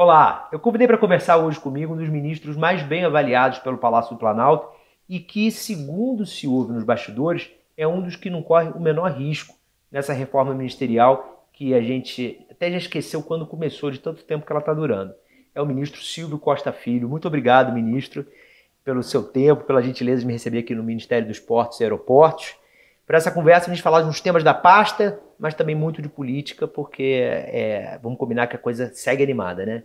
Olá, eu convidei para conversar hoje comigo um dos ministros mais bem avaliados pelo Palácio do Planalto e que, segundo se ouve nos bastidores, é um dos que não corre o menor risco nessa reforma ministerial que a gente até já esqueceu quando começou, de tanto tempo que ela está durando. É o ministro Silvio Costa Filho. Muito obrigado, ministro, pelo seu tempo, pela gentileza de me receber aqui no Ministério dos Portos e Aeroportos. Para essa conversa, a gente falar de uns temas da pasta, mas também muito de política, porque vamos combinar que a coisa segue animada, né?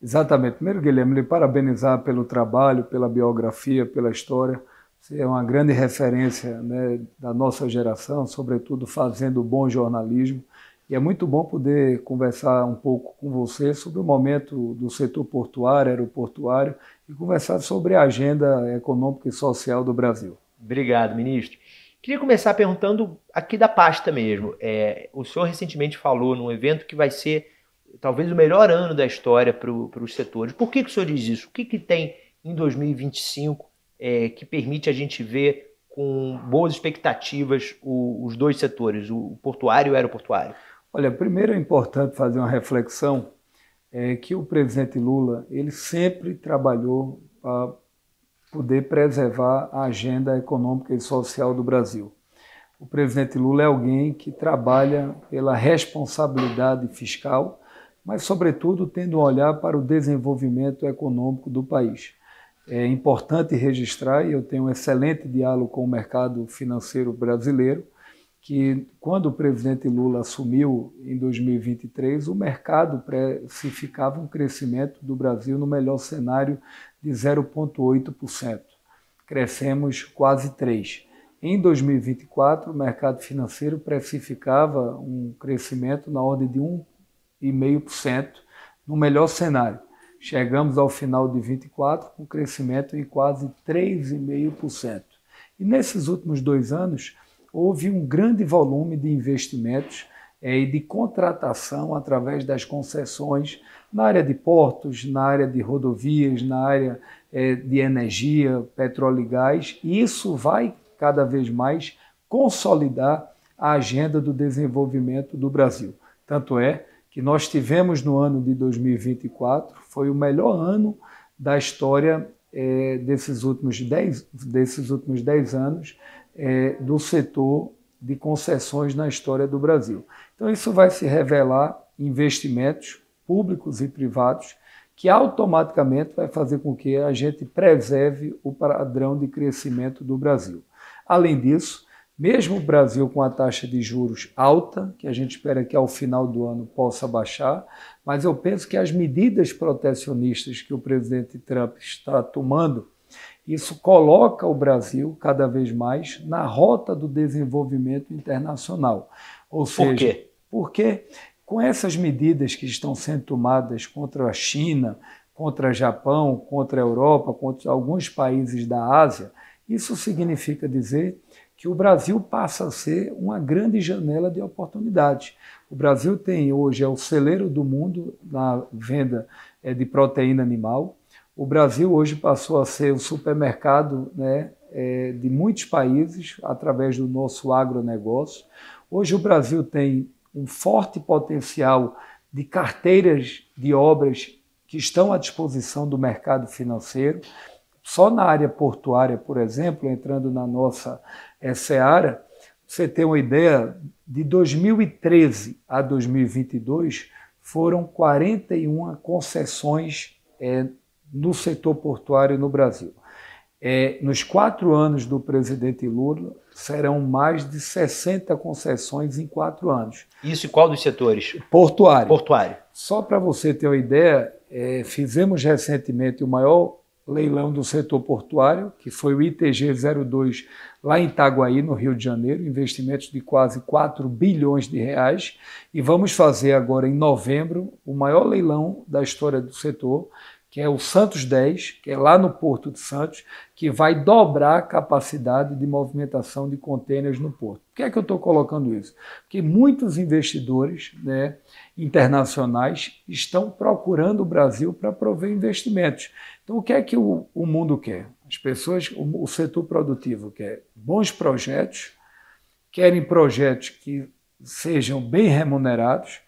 Exatamente. Primeiro, Guilherme, lhe parabenizar pelo trabalho, pela biografia, pela história. Você é uma grande referência, né, da nossa geração, sobretudo fazendo bom jornalismo. E é muito bom poder conversar um pouco com você sobre o momento do setor portuário, aeroportuário, e conversar sobre a agenda econômica e social do Brasil. Obrigado, ministro. Queria começar perguntando aqui da pasta mesmo. O senhor recentemente falou num evento que vai ser talvez o melhor ano da história para os setores. Por que o senhor diz isso? O que tem em 2025 que permite a gente ver com boas expectativas os dois setores, o portuário e o aeroportuário? Olha, primeiro é importante fazer uma reflexão que o presidente Lula ele sempre trabalhou para poder preservar a agenda econômica e social do Brasil. O presidente Lula é alguém que trabalha pela responsabilidade fiscal, mas, sobretudo, tendo um olhar para o desenvolvimento econômico do país. É importante registrar, e eu tenho um excelente diálogo com o mercado financeiro brasileiro, que quando o presidente Lula assumiu em 2023, o mercado precificava um crescimento do Brasil no melhor cenário de 0,8%. Crescemos quase 3%. Em 2024, o mercado financeiro precificava um crescimento na ordem de 1,5% no melhor cenário. Chegamos ao final de 24 com crescimento em quase 3,5%. E nesses últimos 2 anos, houve um grande volume de investimentos e de contratação através das concessões na área de portos, na área de rodovias, na área de energia, petróleo e gás. E isso vai cada vez mais consolidar a agenda do desenvolvimento do Brasil. Tanto é que nós tivemos no ano de 2024, foi o melhor ano da história desses últimos 10 anos do setor de concessões na história do Brasil. Então isso vai se revelar em investimentos públicos e privados que automaticamente vai fazer com que a gente preserve o padrão de crescimento do Brasil. Além disso, mesmo o Brasil com a taxa de juros alta, que a gente espera que ao final do ano possa baixar, mas eu penso que as medidas protecionistas que o presidente Trump está tomando, isso coloca o Brasil cada vez mais na rota do desenvolvimento internacional. Ou seja, por quê? Porque com essas medidas que estão sendo tomadas contra a China, contra o Japão, contra a Europa, contra alguns países da Ásia, isso significa dizer que o Brasil passa a ser uma grande janela de oportunidades. O Brasil tem hoje, é o celeiro do mundo na venda de proteína animal. O Brasil hoje passou a ser o supermercado, né, de muitos países através do nosso agronegócio. Hoje o Brasil tem um forte potencial de carteiras de obras que estão à disposição do mercado financeiro. Só na área portuária, por exemplo, entrando na nossa seara, você tem uma ideia, de 2013 a 2022, foram 41 concessões no setor portuário no Brasil. Nos 4 anos do presidente Lula, serão mais de 60 concessões em 4 anos. Isso em qual dos setores? Portuário. Portuário. Só para você ter uma ideia, fizemos recentemente o maior leilão do setor portuário, que foi o ITG-02, lá em Itaguaí, no Rio de Janeiro, investimentos de quase 4 bilhões de reais, e vamos fazer agora em novembro o maior leilão da história do setor, que é o Santos 10, que é lá no Porto de Santos, que vai dobrar a capacidade de movimentação de contêineres no porto. Por que é que eu estou colocando isso? Porque muitos investidores, né, internacionais estão procurando o Brasil para prover investimentos. Então, o que é que o mundo quer? As pessoas, o setor produtivo quer bons projetos, querem projetos que sejam bem remunerados,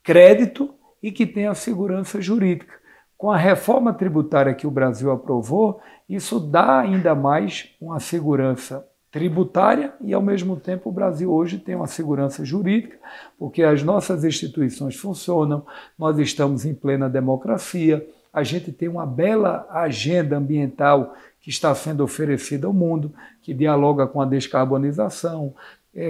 crédito e que tenha segurança jurídica. Com a reforma tributária que o Brasil aprovou, isso dá ainda mais uma segurança tributária e, ao mesmo tempo, o Brasil hoje tem uma segurança jurídica, porque as nossas instituições funcionam, nós estamos em plena democracia, a gente tem uma bela agenda ambiental que está sendo oferecida ao mundo, que dialoga com a descarbonização,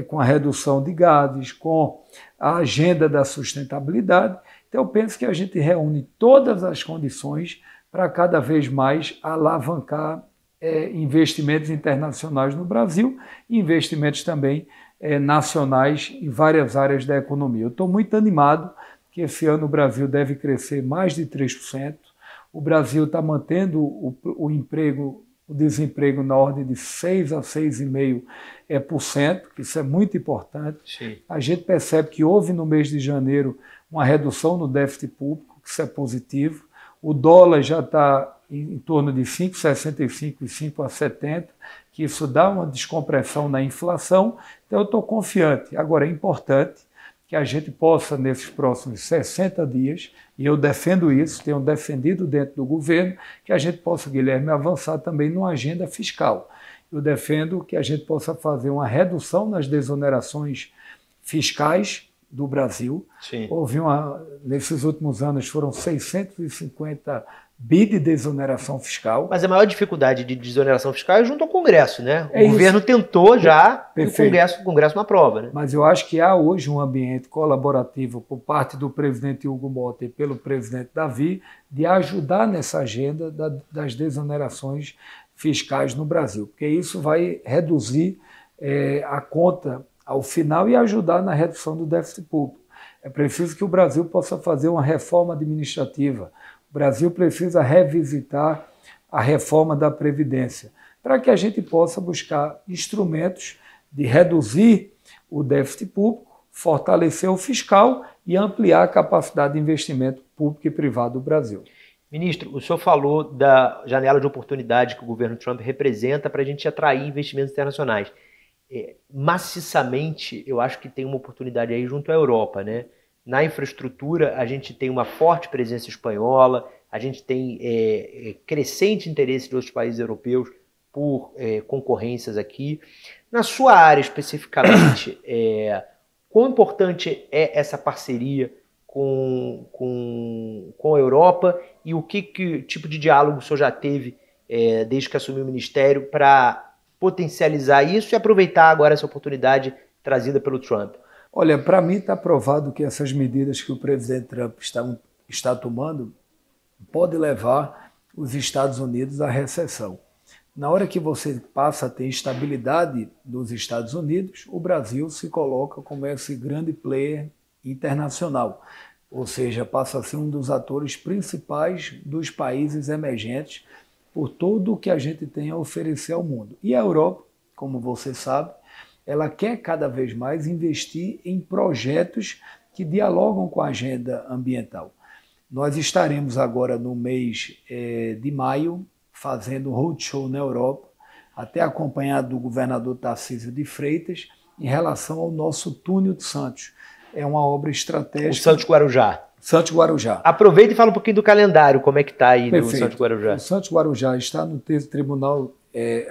com a redução de gases, com a agenda da sustentabilidade. Então, eu penso que a gente reúne todas as condições para cada vez mais alavancar investimentos internacionais no Brasil e investimentos também nacionais em várias áreas da economia. Eu estou muito animado que esse ano o Brasil deve crescer mais de 3%. O Brasil está mantendo o desemprego na ordem de 6 a 6,5%, que isso é muito importante. Sim. A gente percebe que houve no mês de janeiro uma redução no déficit público, que isso é positivo. O dólar já está em torno de 5,65 e 5,70, que isso dá uma descompressão na inflação. Então eu estou confiante. Agora é importante que a gente possa, nesses próximos 60 dias, e eu defendo isso, tenho defendido dentro do governo, que a gente possa, Guilherme, avançar também numa agenda fiscal. Eu defendo que a gente possa fazer uma redução nas desonerações fiscais do Brasil. Sim. Nesses últimos anos foram 650 bi de desoneração fiscal. Mas a maior dificuldade de desoneração fiscal é junto ao Congresso, né? O governo tentou já, e o Congresso não aprova, né? Mas eu acho que há hoje um ambiente colaborativo por parte do presidente Hugo Mota e pelo presidente Davi de ajudar nessa agenda das desonerações fiscais no Brasil, porque isso vai reduzir a conta ao final e ajudar na redução do déficit público. É preciso que o Brasil possa fazer uma reforma administrativa. O Brasil precisa revisitar a reforma da Previdência, para que a gente possa buscar instrumentos de reduzir o déficit público, fortalecer o fiscal e ampliar a capacidade de investimento público e privado do Brasil. Ministro, o senhor falou da janela de oportunidade que o governo Trump representa para a gente atrair investimentos internacionais. Maciçamente, eu acho que tem uma oportunidade aí junto à Europa, né? Na infraestrutura, a gente tem uma forte presença espanhola, a gente tem crescente interesse de outros países europeus por concorrências aqui. Na sua área, especificamente, quão importante é essa parceria com a Europa e que tipo de diálogo o senhor já teve desde que assumiu o Ministério para potencializar isso e aproveitar agora essa oportunidade trazida pelo Trump? Olha, para mim está provado que essas medidas que o presidente Trump está tomando podem levar os Estados Unidos à recessão. Na hora que você passa a ter estabilidade nos Estados Unidos, o Brasil se coloca como esse grande player internacional, ou seja, passa a ser um dos atores principais dos países emergentes por tudo o que a gente tem a oferecer ao mundo. E a Europa, como você sabe, ela quer cada vez mais investir em projetos que dialogam com a agenda ambiental. Nós estaremos agora no mês de maio fazendo um roadshow na Europa, até acompanhado do governador Tarcísio de Freitas, em relação ao nosso túnel de Santos. É uma obra estratégica. O Santos Guarujá. Santos Guarujá. Aproveita e fala um pouquinho do calendário, como é que está aí Perfeito. No Santos Guarujá. O Santos Guarujá está no tribunal,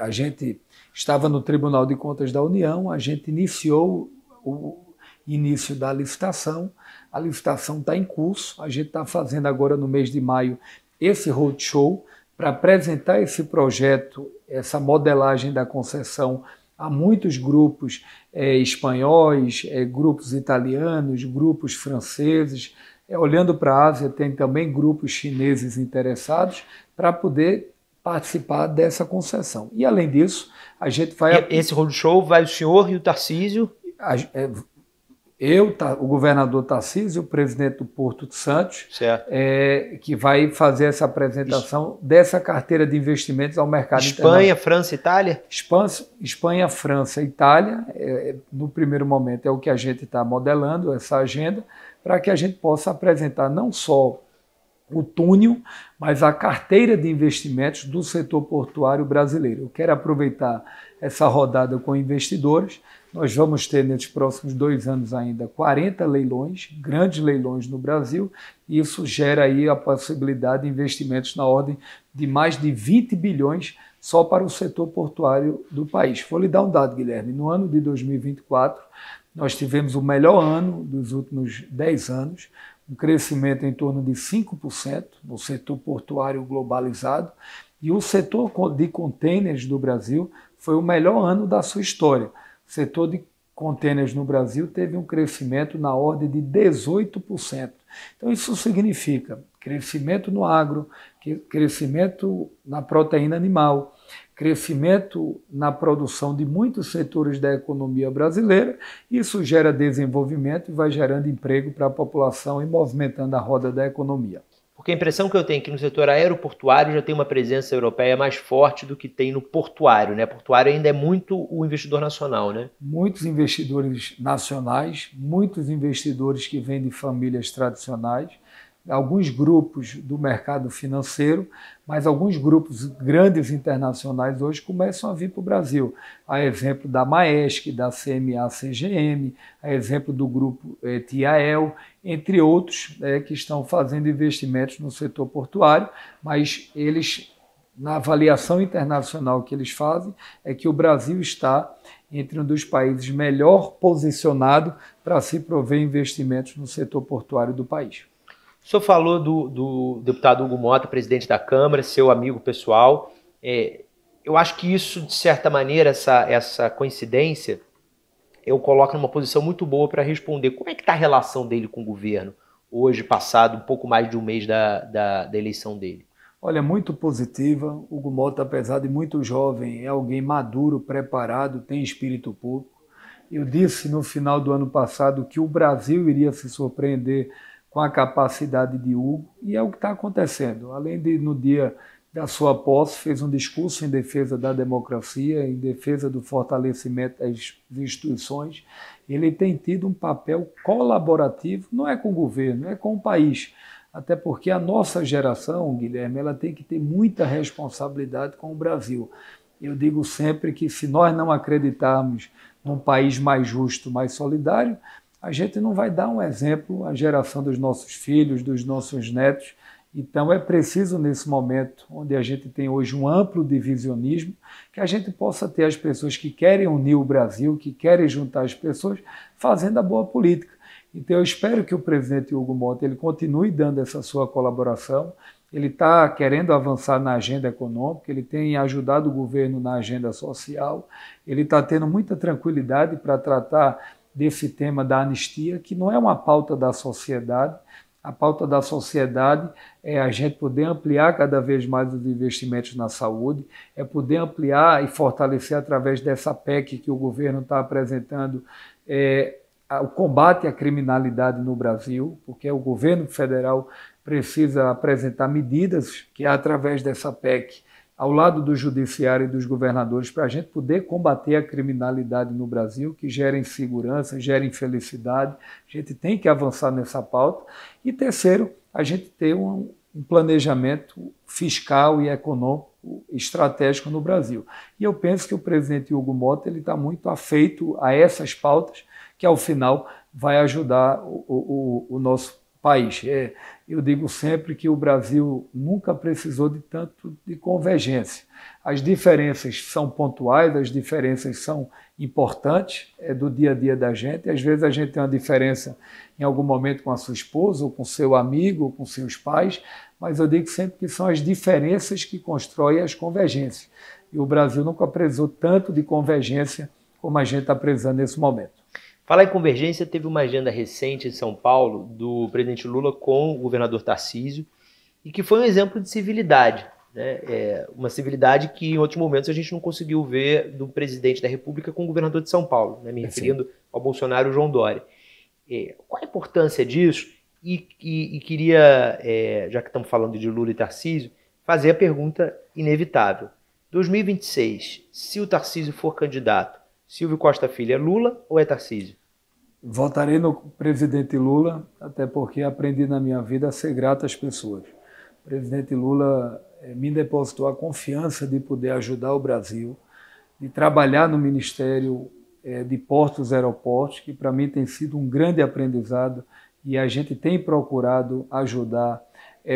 a gente estava no Tribunal de Contas da União, a gente iniciou o início da licitação, a licitação está em curso, a gente está fazendo agora no mês de maio esse roadshow para apresentar esse projeto, essa modelagem da concessão a muitos grupos espanhóis, grupos italianos, grupos franceses. Olhando para a Ásia, tem também grupos chineses interessados para poder participar dessa concessão. E, além disso, a gente vai... Esse roadshow vai o senhor e o Tarcísio? O governador Tarcísio, o presidente do Porto de Santos, que vai fazer essa apresentação dessa carteira de investimentos ao mercado internacional. Espanha, França, Itália? Espanha, França, Itália, no primeiro momento é o que a gente está modelando, essa agenda, para que a gente possa apresentar não só o túnel, mas a carteira de investimentos do setor portuário brasileiro. Eu quero aproveitar essa rodada com investidores. Nós vamos ter nesses próximos 2 anos ainda 40 leilões, grandes leilões no Brasil, e isso gera aí a possibilidade de investimentos na ordem de mais de 20 bilhões só para o setor portuário do país. Vou lhe dar um dado, Guilherme. No ano de 2024, nós tivemos o melhor ano dos últimos 10 anos, um crescimento em torno de 5% no setor portuário globalizado, e o setor de contêineres do Brasil foi o melhor ano da sua história. O setor de contêineres no Brasil teve um crescimento na ordem de 18%. Então isso significa crescimento no agro, crescimento na proteína animal, crescimento na produção de muitos setores da economia brasileira. Isso gera desenvolvimento e vai gerando emprego para a população e movimentando a roda da economia. Porque a impressão que eu tenho é que no setor aeroportuário já tem uma presença europeia mais forte do que tem no portuário, né? Portuário ainda é muito o investidor nacional, né? Muitos investidores nacionais, muitos investidores que vêm de famílias tradicionais, alguns grupos do mercado financeiro, mas alguns grupos grandes internacionais hoje começam a vir para o Brasil. A exemplo da Maersk, da CMA-CGM, a exemplo do grupo TAL, entre outros que estão fazendo investimentos no setor portuário, mas eles, na avaliação internacional que eles fazem, é que o Brasil está entre um dos países melhor posicionado para se prover investimentos no setor portuário do país. O senhor falou do deputado Hugo Mota, presidente da Câmara, seu amigo pessoal. Eu acho que isso, de certa maneira, essa coincidência, eu coloco numa posição muito boa para responder. Como é que está a relação dele com o governo, hoje, passado um pouco mais de um mês da eleição dele? Olha, muito positiva. Hugo Mota, apesar de muito jovem, é alguém maduro, preparado, tem espírito público. Eu disse no final do ano passado que o Brasil iria se surpreender com a capacidade de Hugo, e é o que está acontecendo. Além de, no dia da sua posse, fez um discurso em defesa da democracia, em defesa do fortalecimento das instituições, ele tem tido um papel colaborativo, não é com o governo, é com o país. Até porque a nossa geração, Guilherme, ela tem que ter muita responsabilidade com o Brasil. Eu digo sempre que se nós não acreditarmos num país mais justo, mais solidário, a gente não vai dar um exemplo à geração dos nossos filhos, dos nossos netos. Então é preciso, nesse momento, onde a gente tem hoje um amplo divisionismo, que a gente possa ter as pessoas que querem unir o Brasil, que querem juntar as pessoas, fazendo a boa política. Então eu espero que o presidente Hugo Mota ele continue dando essa sua colaboração. Ele está querendo avançar na agenda econômica, ele tem ajudado o governo na agenda social, ele está tendo muita tranquilidade para tratar desse tema da anistia, que não é uma pauta da sociedade. A pauta da sociedade é a gente poder ampliar cada vez mais os investimentos na saúde, é poder ampliar e fortalecer através dessa PEC que o governo está apresentando o combate à criminalidade no Brasil, porque o governo federal precisa apresentar medidas que, através dessa PEC, ao lado do judiciário e dos governadores, para a gente poder combater a criminalidade no Brasil, que gera insegurança, gera infelicidade. A gente tem que avançar nessa pauta. E terceiro, a gente ter um planejamento fiscal e econômico estratégico no Brasil. E eu penso que o presidente Hugo Mota está muito afeito a essas pautas, que ao final vai ajudar o nosso país. Eu digo sempre que o Brasil nunca precisou de tanto de convergência. As diferenças são pontuais, as diferenças são importantes, do dia a dia da gente. Às vezes a gente tem uma diferença em algum momento com a sua esposa, ou com seu amigo, ou com seus pais, mas eu digo sempre que são as diferenças que constroem as convergências. E o Brasil nunca precisou tanto de convergência como a gente está precisando nesse momento. Falar em convergência, teve uma agenda recente em São Paulo do presidente Lula com o governador Tarcísio e que foi um exemplo de civilidade, né? Uma civilidade que em outros momentos a gente não conseguiu ver do presidente da República com o governador de São Paulo, né? Me referindo ao Bolsonaro e João Dória. Qual a importância disso? E queria, já que estamos falando de Lula e Tarcísio, fazer a pergunta inevitável. 2026, se o Tarcísio for candidato, Silvio Costa Filho é Lula ou é Tarcísio? Votarei no presidente Lula, até porque aprendi na minha vida a ser grato às pessoas. O presidente Lula me depositou a confiança de poder ajudar o Brasil, de trabalhar no Ministério de Portos e Aeroportos, que para mim tem sido um grande aprendizado e a gente tem procurado ajudar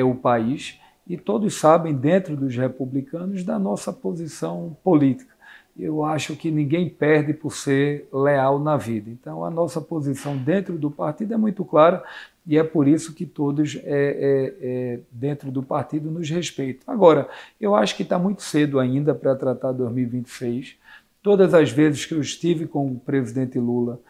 o país. E todos sabem, dentro dos republicanos, da nossa posição política. Eu acho que ninguém perde por ser leal na vida. Então, a nossa posição dentro do partido é muito clara e é por isso que todos dentro do partido nos respeitam. Agora, eu acho que está muito cedo ainda para tratar 2026. Todas as vezes que eu estive com o presidente Lula,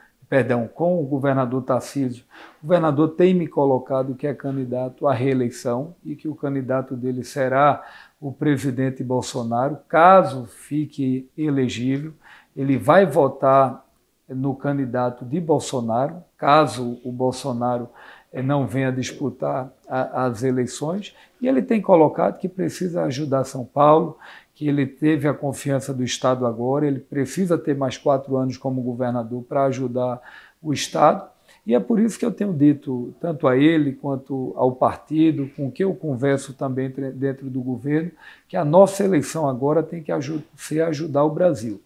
com o governador Tarcísio, o governador tem me colocado que é candidato à reeleição e que o candidato dele será o presidente Bolsonaro. Caso fique elegível, ele vai votar no candidato de Bolsonaro, caso o Bolsonaro não venha disputar as eleições, e ele tem colocado que precisa ajudar São Paulo, que ele teve a confiança do Estado agora, ele precisa ter mais 4 anos como governador para ajudar o Estado, e é por isso que eu tenho dito, tanto a ele quanto ao partido, com quem eu converso também dentro do governo, que a nossa eleição agora tem que ser ajudar o Brasil.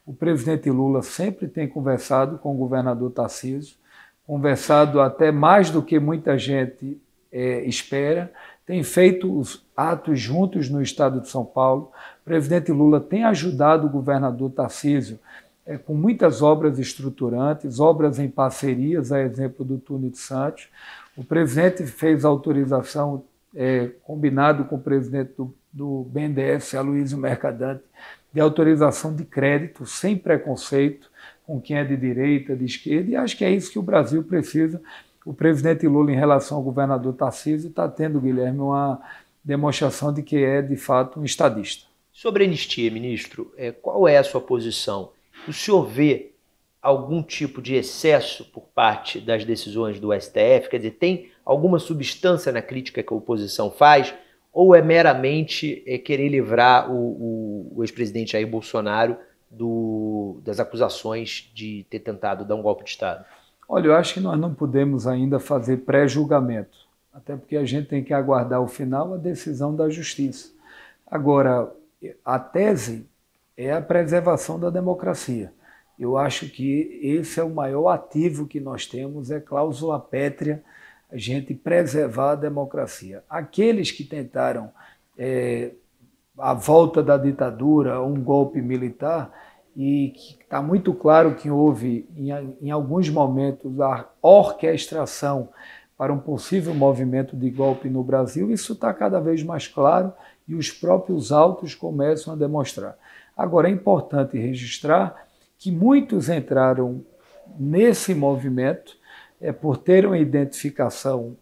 O presidente Lula sempre tem conversado com o governador Tarcísio, conversado até mais do que muita gente espera, tem feito os atos juntos no estado de São Paulo. O presidente Lula tem ajudado o governador Tarcísio com muitas obras estruturantes, obras em parcerias, a exemplo do Túnel de Santos. O presidente fez autorização, combinado com o presidente do BNDES, Aloysio Mercadante, de autorização de crédito, sem preconceito, com quem é de direita, de esquerda, e acho que é isso que o Brasil precisa. O presidente Lula, em relação ao governador Tarcísio, está tendo, Guilherme, uma demonstração de que é, de fato, um estadista. Sobre a anistia, ministro, qual é a sua posição? O senhor vê algum tipo de excesso por parte das decisões do STF? Quer dizer, tem alguma substância na crítica que a oposição faz? Ou é meramente querer livrar o ex-presidente Jair Bolsonaro das acusações de ter tentado dar um golpe de Estado? Olha, eu acho que nós não podemos ainda fazer pré-julgamento, até porque a gente tem que aguardar o final, a decisão da Justiça. Agora, a tese é a preservação da democracia. Eu acho que esse é o maior ativo que nós temos, é cláusula pétrea, a gente preservar a democracia. Aqueles que tentaram a volta da ditadura, um golpe militar, e que está muito claro que houve, em alguns momentos, a orquestração para um possível movimento de golpe no Brasil, isso está cada vez mais claro e os próprios autos começam a demonstrar. Agora, é importante registrar que muitos entraram nesse movimento por terem uma identificação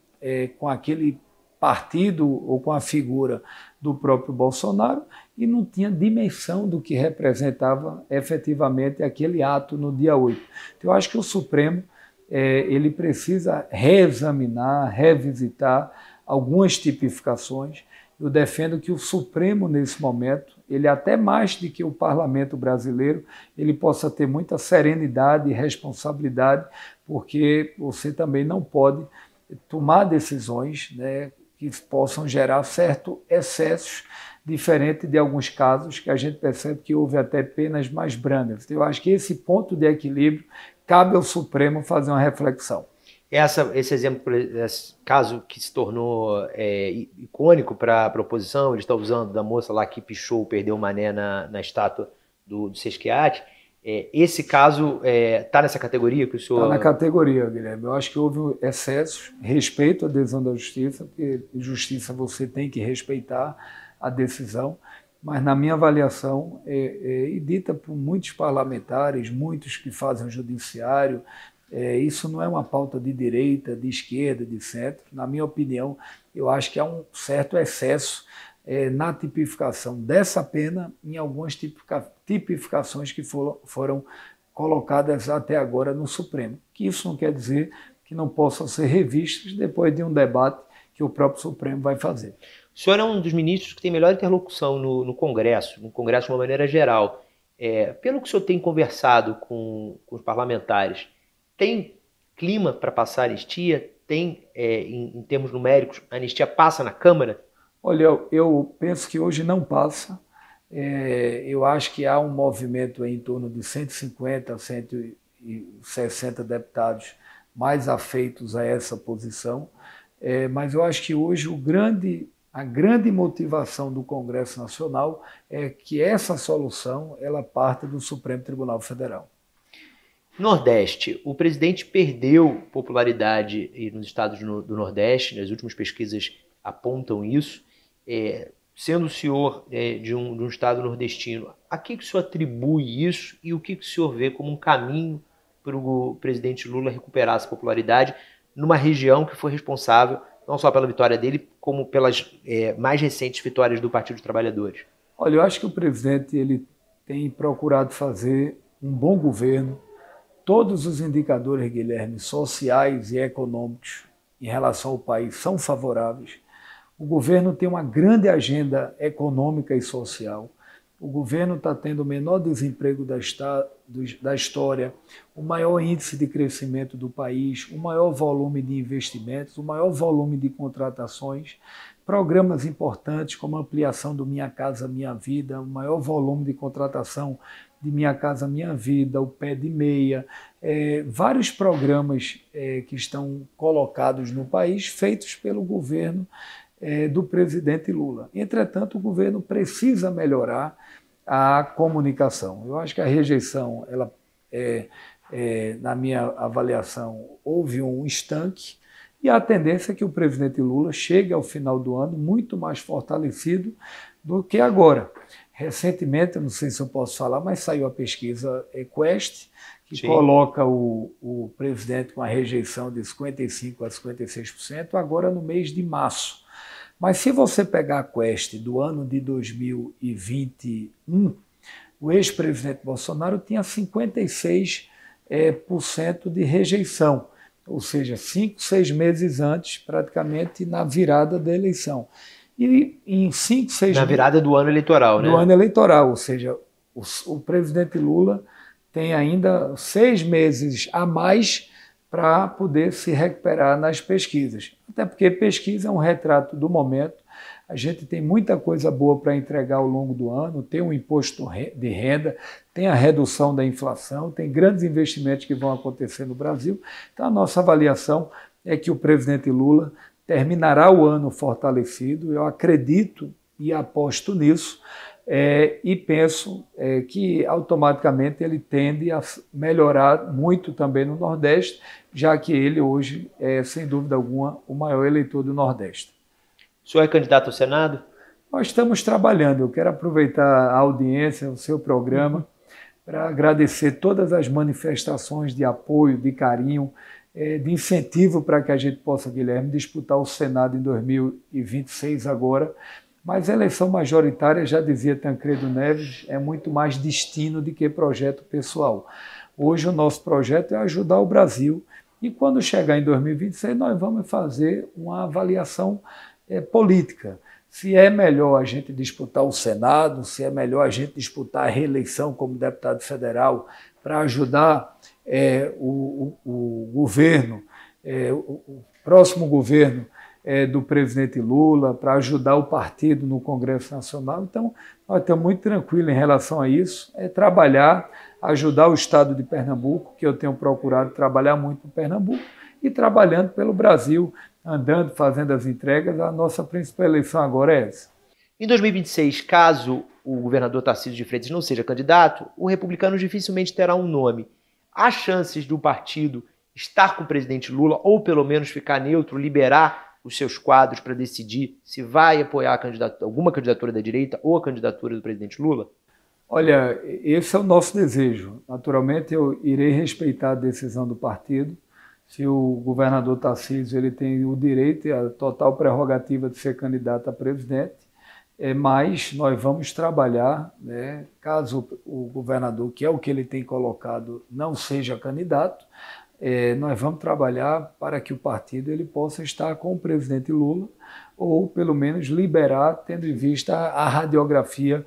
com aquele partido ou com a figura do próprio Bolsonaro e não tinha dimensão do que representava efetivamente aquele ato no dia 8. Então, eu acho que o Supremo ele precisa reexaminar, revisitar algumas tipificações. Eu defendo que o Supremo, nesse momento, ele até mais do que o Parlamento brasileiro, ele possa ter muita serenidade e responsabilidade, porque você também não pode tomar decisões, né, que possam gerar certos excessos, diferente de alguns casos que a gente percebe que houve até penas mais brandas. Eu acho que esse ponto de equilíbrio cabe ao Supremo fazer uma reflexão. Esse exemplo, esse caso que se tornou icônico para a oposição, ele está usando da moça lá que pichou, perdeu o mané na estátua do Sesquiate. Esse caso está nessa categoria que o senhor... Está na categoria, Guilherme. Eu acho que houve excessos, respeito à decisão da Justiça, porque em Justiça você tem que respeitar a decisão, mas na minha avaliação, e dita por muitos parlamentares, muitos que fazem o judiciário, isso não é uma pauta de direita, de esquerda, de centro. Na minha opinião, eu acho que há um certo excesso na tipificação dessa pena em algumas tipificações que foram colocadas até agora no Supremo. Que isso não quer dizer que não possam ser revistas depois de um debate que o próprio Supremo vai fazer. O senhor é um dos ministros que tem melhor interlocução no Congresso de uma maneira geral. Pelo que o senhor tem conversado com os parlamentares, tem clima para passar a anistia? Tem, em termos numéricos, a anistia passa na Câmara? Olha, eu penso que hoje não passa. Eu acho que há um movimento em torno de 150 a 160 deputados mais afeitos a essa posição, mas eu acho que hoje a grande motivação do Congresso Nacional é que essa solução ela parte do Supremo Tribunal Federal. Nordeste, o presidente perdeu popularidade nos estados do Nordeste, as últimas pesquisas apontam isso. Sendo o senhor de um estado nordestino, a que o senhor atribui isso e o que o senhor vê como um caminho para o presidente Lula recuperar essa popularidade numa região que foi responsável não só pela vitória dele, como pelas mais recentes vitórias do Partido dos Trabalhadores? Olha, eu acho que o presidente ele tem procurado fazer um bom governo. Todos os indicadores, Guilherme, sociais e econômicos em relação ao país são favoráveis. O governo tem uma grande agenda econômica e social. O governo está tendo o menor desemprego da história, o maior índice de crescimento do país, o maior volume de investimentos, o maior volume de contratações, programas importantes como a ampliação do Minha Casa Minha Vida, o maior volume de contratação de Minha Casa Minha Vida, o Pé de Meia, vários programas que estão colocados no país, feitos pelo governo do presidente Lula. Entretanto, o governo precisa melhorar a comunicação. Eu acho que a rejeição, na minha avaliação, houve um estanque e a tendência é que o presidente Lula chegue ao final do ano muito mais fortalecido do que agora. Recentemente, eu não sei se eu posso falar, mas saiu a pesquisa Quest, que Sim. coloca o presidente com a rejeição de 55% a 56%, agora no mês de março. Mas se você pegar a Quest do ano de 2021, o ex-presidente Bolsonaro tinha 56% de rejeição, ou seja, 5, 6 meses antes, praticamente na virada da eleição. E em 5, 6 meses... Na virada do ano eleitoral, né? Do ano eleitoral, ou seja, o presidente Lula tem ainda 6 meses a mais para poder se recuperar nas pesquisas. Até porque pesquisa é um retrato do momento. A gente tem muita coisa boa para entregar ao longo do ano, tem um imposto de renda, tem a redução da inflação, tem grandes investimentos que vão acontecer no Brasil. Então a nossa avaliação é que o presidente Lula terminará o ano fortalecido. Eu acredito e aposto nisso, e penso que automaticamente ele tende a melhorar muito também no Nordeste, já que ele hoje é, sem dúvida alguma, o maior eleitor do Nordeste. O senhor é candidato ao Senado? Nós estamos trabalhando. Eu quero aproveitar a audiência, o seu programa, para agradecer todas as manifestações de apoio, de carinho, de incentivo para que a gente possa, Guilherme, disputar o Senado em 2026 agora. Mas a eleição majoritária, já dizia Tancredo Neves, é muito mais destino do que projeto pessoal. Hoje o nosso projeto é ajudar o Brasil e quando chegar em 2026 nós vamos fazer uma avaliação política. Se é melhor a gente disputar o Senado, se é melhor a gente disputar a reeleição como deputado federal para ajudar o governo, o próximo governo do presidente Lula, para ajudar o partido no Congresso Nacional. Então, nós estamos muito tranquilos em relação a isso, trabalhar, ajudar o estado de Pernambuco, que eu tenho procurado trabalhar muito em Pernambuco, e trabalhando pelo Brasil, andando, fazendo as entregas. A nossa principal eleição agora é essa. Em 2026, caso o governador Tarcísio de Freitas não seja candidato, o Republicanos dificilmente terá um nome. Há chances do partido estar com o presidente Lula, ou pelo menos ficar neutro, liberar os seus quadros para decidir se vai apoiar alguma candidatura da direita ou a candidatura do presidente Lula? Olha, esse é o nosso desejo. Naturalmente, eu irei respeitar a decisão do partido. Se o governador Tarcísio ele tem o direito e a total prerrogativa de ser candidato a presidente, mas nós vamos trabalhar, né, caso o governador, que é o que ele tem colocado, não seja candidato, nós vamos trabalhar para que o partido ele possa estar com o presidente Lula, ou pelo menos liberar, tendo em vista a radiografia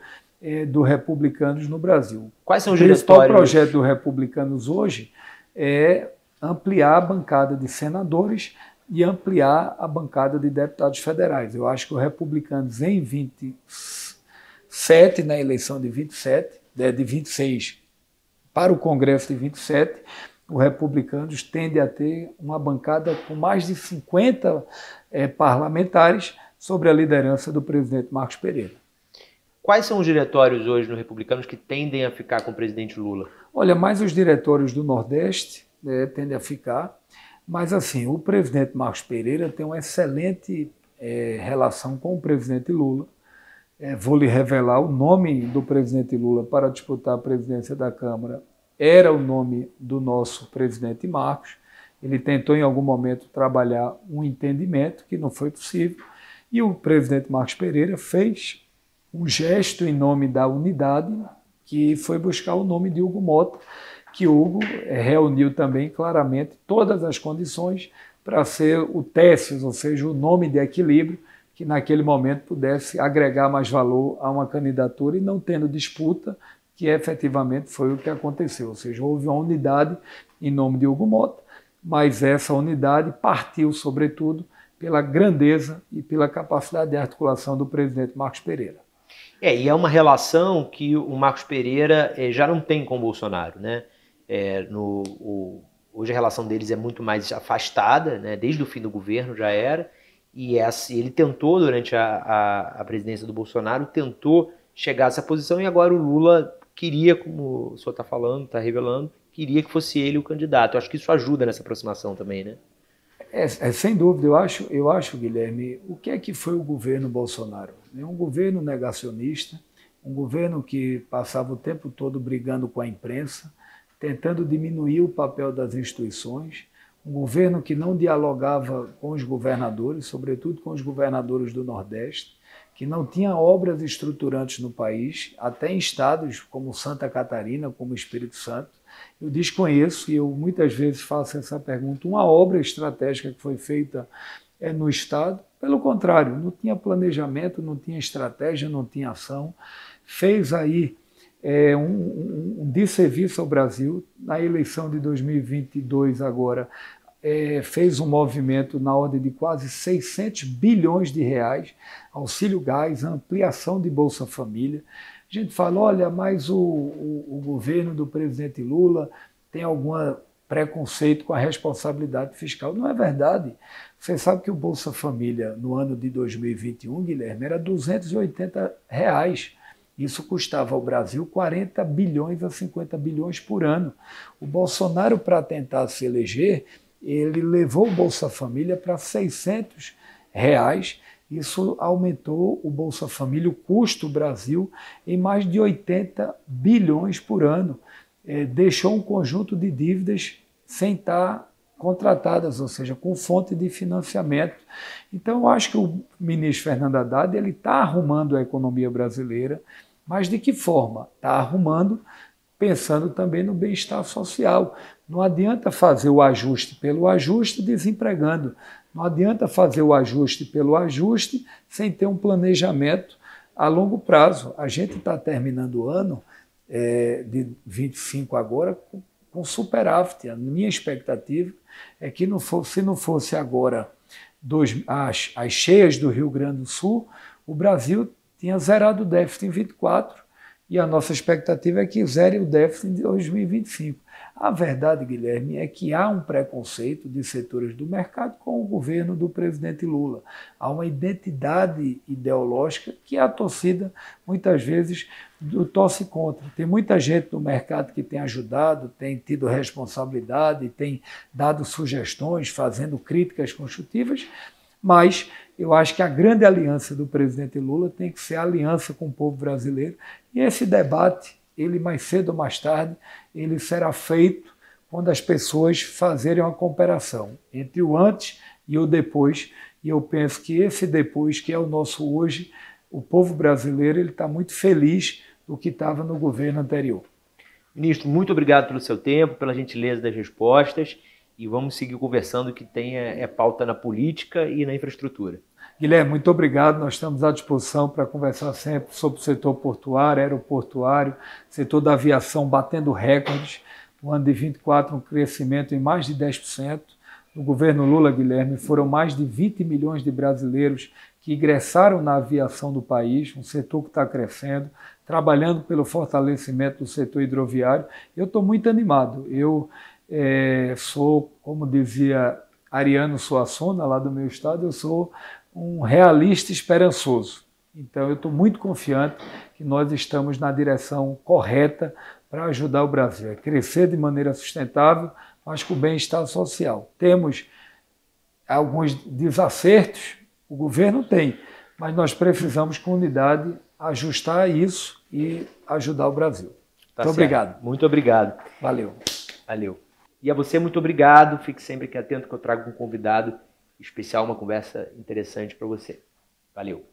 do Republicanos no Brasil. Quais são os diretórios? O principal projeto do Republicanos hoje é ampliar a bancada de senadores e ampliar a bancada de deputados federais. Eu acho que os republicanos em 27, na eleição de 27, de 26 para o Congresso de 27, os republicanos tendem a ter uma bancada com mais de 50 parlamentares sobre a liderança do presidente Marcos Pereira. Quais são os diretórios hoje no Republicanos que tendem a ficar com o presidente Lula? Olha, mais os diretórios do Nordeste tendem a ficar, mas assim, o presidente Marcos Pereira tem uma excelente relação com o presidente Lula. Vou lhe revelar o nome do presidente Lula para disputar a presidência da Câmara. Era o nome do nosso presidente Marcos. Ele tentou em algum momento trabalhar um entendimento que não foi possível. E o presidente Marcos Pereira fez um gesto em nome da unidade, que foi buscar o nome de Hugo Mota, que Hugo reuniu também claramente todas as condições para ser o Técios, ou seja, o nome de equilíbrio, que naquele momento pudesse agregar mais valor a uma candidatura e não tendo disputa, que efetivamente foi o que aconteceu. Ou seja, houve uma unidade em nome de Hugo Mota, mas essa unidade partiu, sobretudo, pela grandeza e pela capacidade de articulação do presidente Marcos Pereira. E é uma relação que o Marcos Pereira já não tem com o Bolsonaro, né? Hoje a relação deles é muito mais afastada, né? Desde o fim do governo já era, e ele tentou, durante a presidência do Bolsonaro, tentou chegar a essa posição, e agora o Lula queria, como o senhor está falando, está revelando, queria que fosse ele o candidato. Eu acho que isso ajuda nessa aproximação também, né? Sem dúvida, eu acho, Guilherme, o que é que foi o governo Bolsonaro? É um governo negacionista, um governo que passava o tempo todo brigando com a imprensa, tentando diminuir o papel das instituições, um governo que não dialogava com os governadores, sobretudo com os governadores do Nordeste, que não tinha obras estruturantes no país, até em estados como Santa Catarina, como Espírito Santo. Eu desconheço, e eu muitas vezes faço essa pergunta, uma obra estratégica que foi feita no estado. Pelo contrário, não tinha planejamento, não tinha estratégia, não tinha ação. Fez aí um desserviço ao Brasil. Na eleição de 2022 agora, fez um movimento na ordem de quase 600 bilhões de reais, auxílio gás, ampliação de Bolsa Família. A gente fala, olha, mas o governo do presidente Lula tem algum preconceito com a responsabilidade fiscal. Não é verdade. Você sabe que o Bolsa Família, no ano de 2021, Guilherme, era R$ 280. Isso custava ao Brasil 40 bilhões a 50 bilhões por ano. O Bolsonaro, para tentar se eleger, ele levou o Bolsa Família para R$ 600. Isso aumentou o Bolsa Família, o custo do Brasil, em mais de 80 bilhões por ano. Deixou um conjunto de dívidas sem estar contratadas, ou seja, com fonte de financiamento. Então, eu acho que o ministro Fernando Haddad está arrumando a economia brasileira, mas de que forma? Está arrumando pensando também no bem-estar social. Não adianta fazer o ajuste pelo ajuste desempregando. Não adianta fazer o ajuste pelo ajuste sem ter um planejamento a longo prazo. A gente está terminando o ano de 25 agora com superávit. A minha expectativa é que se não fosse agora as cheias do Rio Grande do Sul, o Brasil tinha zerado o déficit em 24 e a nossa expectativa é que zere o déficit em 2025. A verdade, Guilherme, é que há um preconceito de setores do mercado com o governo do presidente Lula. Há uma identidade ideológica que a torcida, muitas vezes, torce contra. Tem muita gente no mercado que tem ajudado, tem tido responsabilidade, tem dado sugestões, fazendo críticas construtivas, mas eu acho que a grande aliança do presidente Lula tem que ser a aliança com o povo brasileiro. E esse debate, ele mais cedo ou mais tarde, ele será feito quando as pessoas fazerem uma comparação entre o antes e o depois. E eu penso que esse depois, que é o nosso hoje, o povo brasileiro ele está muito feliz do que estava no governo anterior. Ministro, muito obrigado pelo seu tempo, pela gentileza das respostas, e vamos seguir conversando, que tem pauta na política e na infraestrutura. Guilherme, muito obrigado. Nós estamos à disposição para conversar sempre sobre o setor portuário, aeroportuário, setor da aviação batendo recordes. No ano de 24, um crescimento em mais de 10%. no governo Lula, Guilherme, foram mais de 20 milhões de brasileiros que ingressaram na aviação do país, um setor que está crescendo, trabalhando pelo fortalecimento do setor hidroviário. Eu estou muito animado. Eu sou, como dizia Ariano Suassuna, lá do meu estado, eu sou um realista esperançoso. Então, eu estou muito confiante que nós estamos na direção correta para ajudar o Brasil a crescer de maneira sustentável, mas com o bem-estar social. Temos alguns desacertos, o governo tem, mas nós precisamos, com unidade, ajustar isso e ajudar o Brasil. Muito obrigado. Muito obrigado. Valeu. Valeu. E a você, muito obrigado. Fique sempre aqui atento que eu trago um convidado especial, uma conversa interessante para você. Valeu.